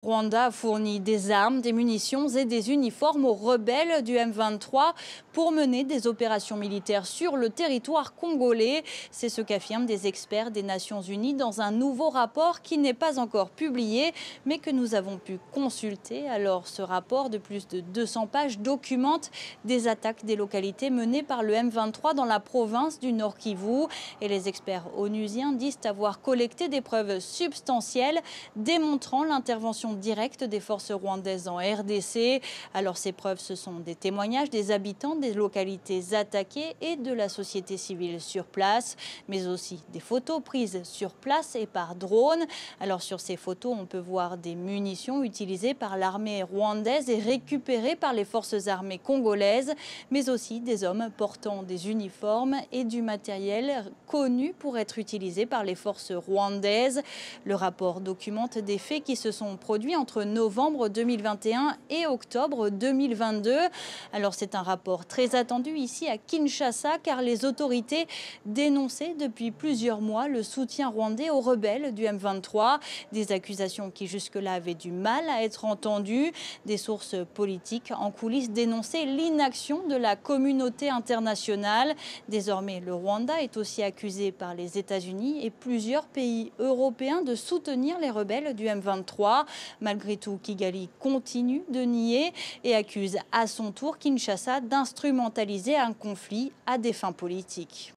Rwanda a fourni des armes, des munitions et des uniformes aux rebelles du M23 pour mener des opérations militaires sur le territoire congolais. C'est ce qu'affirment des experts des Nations Unies dans un nouveau rapport qui n'est pas encore publié, mais que nous avons pu consulter. Alors, ce rapport de plus de 200 pages documente des attaques des localités menées par le M23 dans la province du Nord Kivu. Et les experts onusiens disent avoir collecté des preuves substantielles démontrant l'intervention directe des forces rwandaises en RDC. Alors, ces preuves, ce sont des témoignages des habitants des localités attaquées et de la société civile sur place, mais aussi des photos prises sur place et par drone. Alors, sur ces photos, on peut voir des munitions utilisées par l'armée rwandaise et récupérées par les forces armées congolaises, mais aussi des hommes portant des uniformes et du matériel connu pour être utilisé par les forces rwandaises. Le rapport documente des faits qui se sont produits entre novembre 2021 et octobre 2022. Alors, c'est un rapport très attendu ici à Kinshasa car les autorités dénonçaient depuis plusieurs mois le soutien rwandais aux rebelles du M23. Des accusations qui jusque-là avaient du mal à être entendues. Des sources politiques en coulisses dénonçaient l'inaction de la communauté internationale. Désormais, le Rwanda est aussi accusé par les États-Unis et plusieurs pays européens de soutenir les rebelles du M23. Malgré tout, Kigali continue de nier et accuse à son tour Kinshasa d'instrumentaliser un conflit à des fins politiques.